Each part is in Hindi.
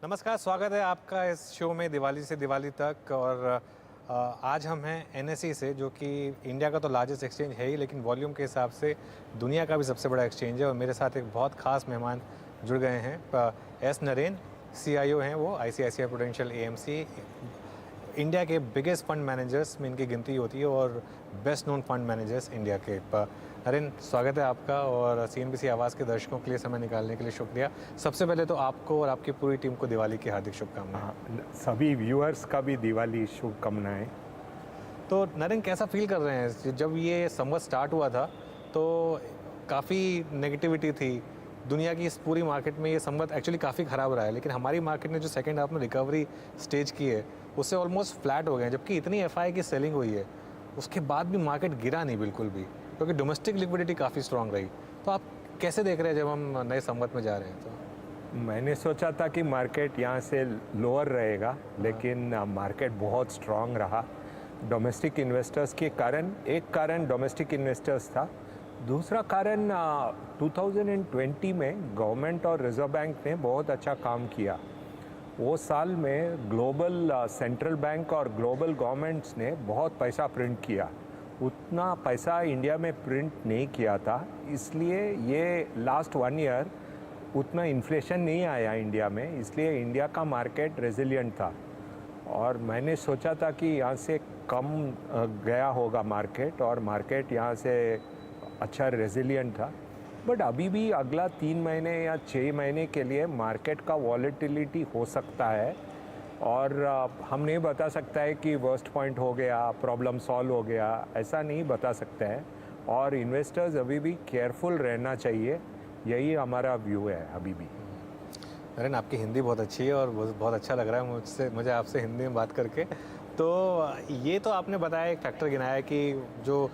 नमस्कार, स्वागत है आपका इस शो में दिवाली से दिवाली तक। और आज हम हैं एनएसई से, जो कि इंडिया का तो लार्जेस्ट एक्सचेंज है ही, लेकिन वॉल्यूम के हिसाब से दुनिया का भी सबसे बड़ा एक्सचेंज है। और मेरे साथ एक बहुत खास मेहमान जुड़ गए हैं। एस नरेन, सीईओ हैं वो, आईसीआईसीआई प्रूडेंशियल एएमसी। इंडिया के बिगेस्ट फंड मैनेजर्स में इनकी गिनती होती है और best known fund managers India के। नरेन, स्वागत है आपका, और सीएनबीसी आवाज़ के दर्शकों के लिए समय निकालने के लिए शुक्रिया। सबसे पहले तो आपको और आपकी पूरी टीम को दिवाली की हार्दिक शुभकामनाएं। सभी व्यूअर्स का भी दिवाली शुभकामनाएं। तो नरेन, कैसा फील कर रहे हैं? जब ये संवत स्टार्ट हुआ था तो काफ़ी नेगेटिविटी थी दुनिया की। इस पूरी मार्केट में ये संवत एक्चुअली काफ़ी ख़राब रहा है, लेकिन हमारी मार्केट ने जो सेकेंड हाफ में रिकवरी स्टेज की है उससे ऑलमोस्ट फ्लैट हो गए हैं। जबकि इतनी एफआई की सेलिंग हुई है, उसके बाद भी मार्केट गिरा नहीं बिल्कुल भी, क्योंकि डोमेस्टिक लिक्विडिटी काफ़ी स्ट्रांग रही। तो आप कैसे देख रहे हैं जब हम नए संवत में जा रहे हैं? तो मैंने सोचा था कि मार्केट यहाँ से लोअर रहेगा, लेकिन मार्केट बहुत स्ट्रांग रहा डोमेस्टिक इन्वेस्टर्स के कारण। एक कारण डोमेस्टिक इन्वेस्टर्स था, दूसरा कारण 2020 में गवर्नमेंट और रिजर्व बैंक ने बहुत अच्छा काम किया। वो साल में ग्लोबल सेंट्रल बैंक और ग्लोबल गवर्नमेंट्स ने बहुत पैसा प्रिंट किया। उतना पैसा इंडिया में प्रिंट नहीं किया था, इसलिए ये लास्ट 1 ईयर उतना इन्फ्लेशन नहीं आया इंडिया में, इसलिए इंडिया का मार्केट रेजिलिएंट था। और मैंने सोचा था कि यहाँ से कम गया होगा मार्केट, और मार्केट यहाँ से अच्छा रेजिलिएंट था। बट अभी भी अगला 3 महीने या 6 महीने के लिए मार्केट का वॉलेटिलिटी हो सकता है, और हम नहीं बता सकता है कि वर्स्ट पॉइंट हो गया, प्रॉब्लम सॉल्व हो गया, ऐसा नहीं बता सकते हैं। और इन्वेस्टर्स अभी भी केयरफुल रहना चाहिए, यही हमारा व्यू है अभी भी। नरेन, आपकी हिंदी बहुत अच्छी है और बहुत अच्छा लग रहा है मुझे आपसे हिंदी में बात करके। तो ये तो आपने बताया, एक फैक्टर गिनाया कि जो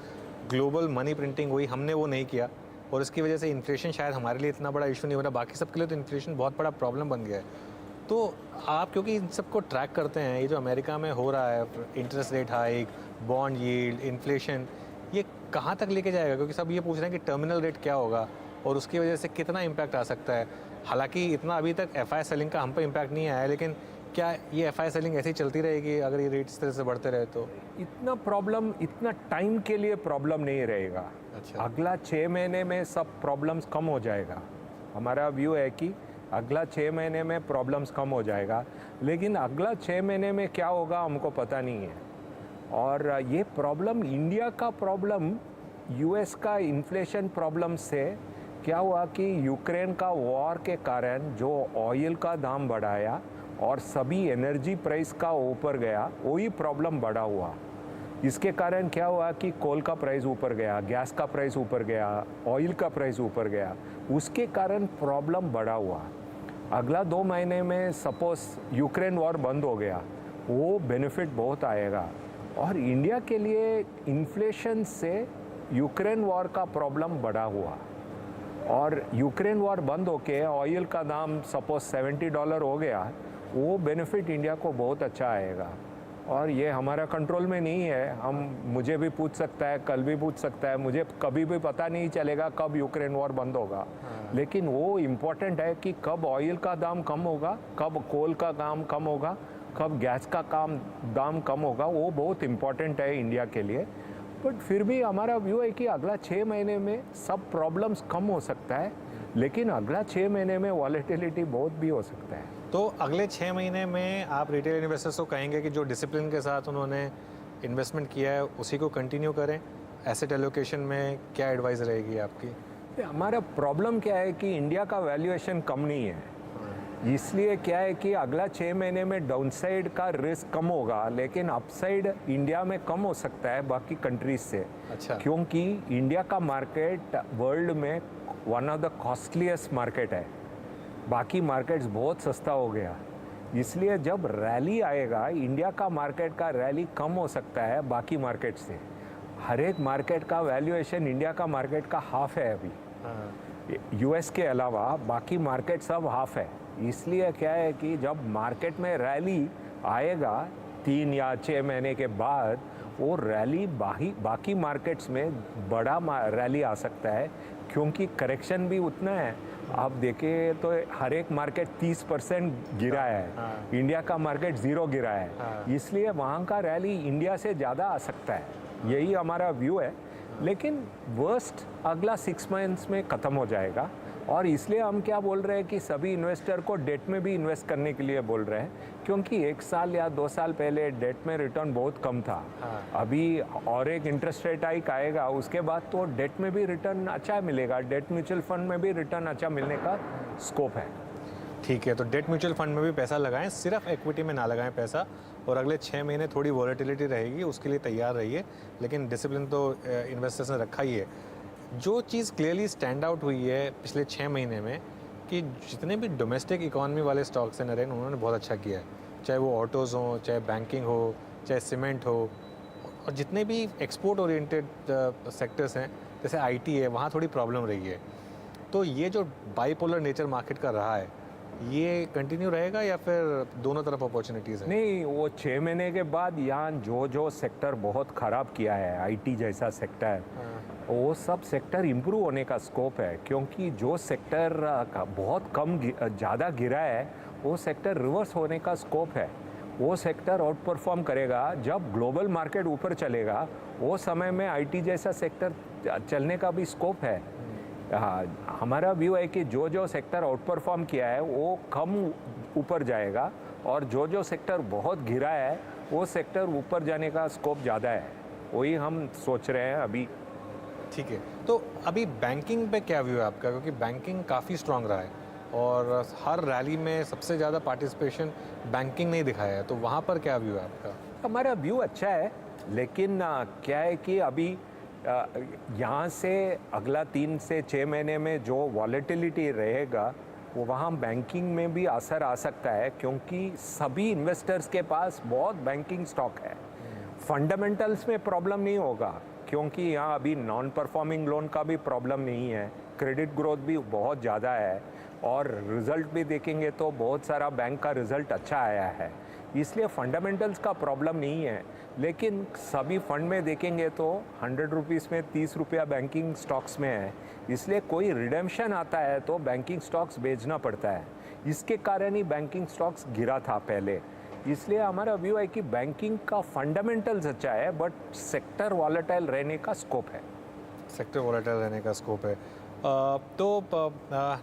ग्लोबल मनी प्रिंटिंग हुई हमने वो नहीं किया, और इसकी वजह से इन्फ्लेशन शायद हमारे लिए इतना बड़ा इशू नहीं बना। बाकी सबके लिए तो इन्फ्लेशन बहुत बड़ा प्रॉब्लम बन गया है। तो आप क्योंकि इन सबको ट्रैक करते हैं, ये जो अमेरिका में हो रहा है, interest rate hike, bond yield, inflation, ये कहाँ तक लेके जाएगा? क्योंकि सब ये पूछ रहे हैं कि टर्मिनल रेट क्या होगा और उसकी वजह से कितना इम्पैक्ट आ सकता है। हालांकि इतना अभी तक एफआई सेलिंग का हम पे इम्पैक्ट नहीं आया है, लेकिन क्या ये एफआई सेलिंग ऐसी चलती रहेगी अगर ये रेट इस तरह से बढ़ते रहे तो? इतना प्रॉब्लम, इतना टाइम के लिए प्रॉब्लम नहीं रहेगा। अच्छा। अगला 6 महीने में सब प्रॉब्लम्स कम हो जाएगा। हमारा व्यू है कि अगला 6 महीने में प्रॉब्लम्स कम हो जाएगा, लेकिन अगला 6 महीने में क्या होगा हमको पता नहीं है। और ये प्रॉब्लम, इंडिया का प्रॉब्लम यूएस का इन्फ्लेशन प्रॉब्लम से क्या हुआ कि यूक्रेन का वॉर के कारण जो ऑयल का दाम बढ़ाया और सभी एनर्जी प्राइस का ऊपर गया, वही प्रॉब्लम बढ़ा हुआ। इसके कारण क्या हुआ कि कोल का प्राइस ऊपर गया, गैस का प्राइस ऊपर गया, ऑयल का प्राइस ऊपर गया, उसके कारण प्रॉब्लम बढ़ा हुआ। अगला 2 महीने में सपोज यूक्रेन वॉर बंद हो गया, वो बेनिफिट बहुत आएगा। और इंडिया के लिए इन्फ्लेशन से यूक्रेन वॉर का प्रॉब्लम बढ़ा हुआ, और यूक्रेन वॉर बंद होके ऑयल का दाम सपोज $70 हो गया, वो बेनिफिट इंडिया को बहुत अच्छा आएगा। और ये हमारा कंट्रोल में नहीं है। मुझे भी पूछ सकता है, कल भी पूछ सकता है, मुझे कभी भी पता नहीं चलेगा कब यूक्रेन वॉर बंद होगा। लेकिन वो इम्पोर्टेंट है कि कब ऑयल का दाम कम होगा, कब कोल का दाम कम होगा, कब गैस का दाम कम होगा, वो बहुत इम्पोर्टेंट है इंडिया के लिए। बट फिर भी हमारा व्यू है कि अगला 6 महीने में सब प्रॉब्लम्स कम हो सकता है, लेकिन अगला 6 महीने में वॉलेटिलिटी बहुत भी हो सकता है। तो अगले 6 महीने में आप रिटेल इन्वेस्टर्स को कहेंगे कि जो डिसिप्लिन के साथ उन्होंने इन्वेस्टमेंट किया है उसी को कंटिन्यू करें? एसेट एलोकेशन में क्या एडवाइस रहेगी आपकी? हमारा प्रॉब्लम क्या है कि इंडिया का वैल्यूएशन कम नहीं है, इसलिए क्या है कि अगला 6 महीने में डाउनसाइड का रिस्क कम होगा, लेकिन अपसाइड इंडिया में कम हो सकता है बाकी कंट्रीज से। अच्छा। क्योंकि इंडिया का मार्केट वर्ल्ड में one of the costliest market है, बाकी मार्केट्स बहुत सस्ता हो गया। इसलिए जब रैली आएगा, इंडिया का मार्केट का रैली कम हो सकता है बाकी मार्केट से। हर एक मार्केट का वैल्यूएशन इंडिया का मार्केट का हाफ है अभी। यूएस के अलावा बाकी मार्केट सब हाफ है। इसलिए क्या है कि जब मार्केट में रैली आएगा 3 या 6 महीने के बाद, वो रैली बाकी मार्केट्स में बड़ा रैली आ सकता है, क्योंकि करेक्शन भी उतना है आप देखें तो हर एक मार्केट 30% गिरा है। हाँ। इंडिया का मार्केट 0 गिरा है। हाँ। इसलिए वहाँ का रैली इंडिया से ज़्यादा आ सकता है, यही हमारा व्यू है। लेकिन वर्स्ट अगला 6 मंथ्स में ख़त्म हो जाएगा, और इसलिए हम क्या बोल रहे हैं कि सभी इन्वेस्टर को डेट में भी इन्वेस्ट करने के लिए बोल रहे हैं, क्योंकि 1 साल या 2 साल पहले डेट में रिटर्न बहुत कम था। हाँ। अभी और एक इंटरेस्ट रेट हाइक आएगा, उसके बाद तो डेट में भी रिटर्न अच्छा मिलेगा, डेट म्यूचुअल फंड में भी रिटर्न अच्छा मिलने का स्कोप है। ठीक है, तो डेट म्यूचुअल फंड में भी पैसा लगाएं, सिर्फ इक्विटी में ना लगाएं पैसा। और अगले 6 महीने थोड़ी वॉलेटिलिटी रहेगी, उसके लिए तैयार रहिए, लेकिन डिसिप्लिन तो इन्वेस्टर्स ने रखा ही है। जो चीज़ क्लियरली स्टैंड आउट हुई है पिछले 6 महीने में कि जितने भी डोमेस्टिक इकॉनमी वाले स्टॉक्स हैं नरेन, उन्होंने बहुत अच्छा किया है, चाहे वो ऑटोज़ हों, चाहे बैंकिंग हो, चाहे सीमेंट हो, और जितने भी एक्सपोर्ट ओरिएंटेड सेक्टर्स हैं जैसे आईटी है, वहाँ थोड़ी प्रॉब्लम रही है। तो ये जो बाईपोलर नेचर मार्केट का रहा है, ये कंटिन्यू रहेगा या फिर दोनों तरफ अपॉर्चुनिटीज़ हैं? नहीं, वो 6 महीने के बाद यहाँ जो सेक्टर बहुत ख़राब किया है, आईटी जैसा सेक्टर, वो सब सेक्टर इम्प्रूव होने का स्कोप है, क्योंकि जो सेक्टर का बहुत कम ज़्यादा गिरा है, वो सेक्टर रिवर्स होने का स्कोप है। वो सेक्टर आउट परफॉर्म करेगा जब ग्लोबल मार्केट ऊपर चलेगा, वो समय में आईटी जैसा सेक्टर चलने का भी स्कोप है। हाँ, हमारा व्यू है कि जो सेक्टर आउट परफॉर्म किया है वो कम ऊपर जाएगा, और जो सेक्टर बहुत गिरा है वो सेक्टर ऊपर जाने का स्कोप ज़्यादा है, वही हम सोच रहे हैं अभी। ठीक है, तो अभी बैंकिंग पे क्या व्यू है आपका? क्योंकि बैंकिंग काफ़ी स्ट्रांग रहा है और हर रैली में सबसे ज़्यादा पार्टिसिपेशन बैंकिंग ने ही दिखाया है, तो वहाँ पर क्या व्यू है आपका? हमारा व्यू अच्छा है, लेकिन क्या है कि अभी यहाँ से अगला 3 से 6 महीने में जो वॉलेटिलिटी रहेगा, वो वहाँ बैंकिंग में भी असर आ सकता है, क्योंकि सभी इन्वेस्टर्स के पास बहुत बैंकिंग स्टॉक है। फंडामेंटल्स में प्रॉब्लम नहीं होगा, क्योंकि यहाँ अभी नॉन परफॉर्मिंग लोन का भी प्रॉब्लम नहीं है, क्रेडिट ग्रोथ भी बहुत ज़्यादा है, और रिज़ल्ट भी देखेंगे तो बहुत सारा बैंक का रिज़ल्ट अच्छा आया है, इसलिए फंडामेंटल्स का प्रॉब्लम नहीं है। लेकिन सभी फंड में देखेंगे तो 100 रुपीज़ में 30 रुपया बैंकिंग स्टॉक्स में है, इसलिए कोई रिडेम्पशन आता है तो बैंकिंग स्टॉक्स बेचना पड़ता है, इसके कारण ही बैंकिंग स्टॉक्स गिरा था पहले। इसलिए हमारा व्यू है कि बैंकिंग का फंडामेंटल्स अच्छा है, बट सेक्टर वॉलेटाइल रहने का स्कोप है। सेक्टर वॉलेटाइल रहने का स्कोप है।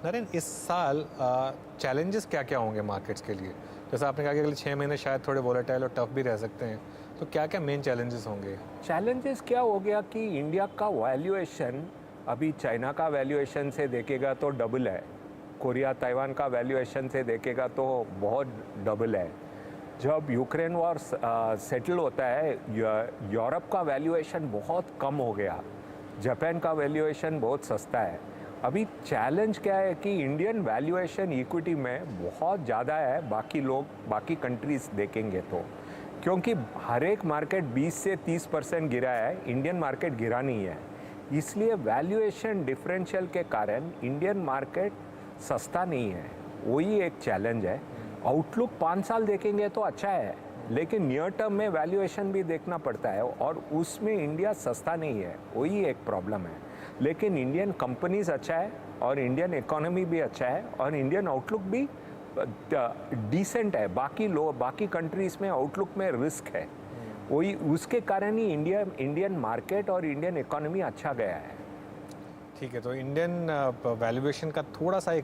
नरेन, इस साल चैलेंजेस क्या क्या होंगे मार्केट्स के लिए? जैसा आपने कहा कि अगले 6 महीने शायद थोड़े वॉलेटाइल और टफ भी रह सकते हैं, तो क्या क्या मेन चैलेंजेस होंगे? चैलेंजेस क्या हो गया कि इंडिया का वैल्यूएशन अभी चाइना का वैल्यूएशन से देखेगा तो डबल है, कोरिया ताइवान का वैल्यूएशन से देखेगा तो बहुत डबल है। जब यूक्रेन वॉर सेटल होता है, यूरोप का वैल्यूएशन बहुत कम हो गया, जापान का वैल्यूएशन बहुत सस्ता है। अभी चैलेंज क्या है कि इंडियन वैल्यूएशन इक्विटी में बहुत ज़्यादा है बाकी कंट्रीज़ देखेंगे तो, क्योंकि हर एक मार्केट 20 से 30% गिरा है, इंडियन मार्केट गिरा नहीं है, इसलिए वैल्यूएशन डिफरेंशियल के कारण इंडियन मार्केट सस्ता नहीं है, वही एक चैलेंज है। आउटलुक 5 साल देखेंगे तो अच्छा है, लेकिन नियर टर्म में वैल्यूएशन भी देखना पड़ता है, और उसमें इंडिया सस्ता नहीं है, वही एक प्रॉब्लम है। लेकिन इंडियन कंपनीज अच्छा है, और इंडियन इकोनॉमी भी अच्छा है, और इंडियन आउटलुक भी डिसेंट है। बाकी कंट्रीज़ में आउटलुक में रिस्क है, वही उसके कारण ही इंडियन मार्केट और इंडियन इकोनॉमी अच्छा गया है। ठीक है, तो इंडियन वैल्यूएशन का थोड़ा सा एक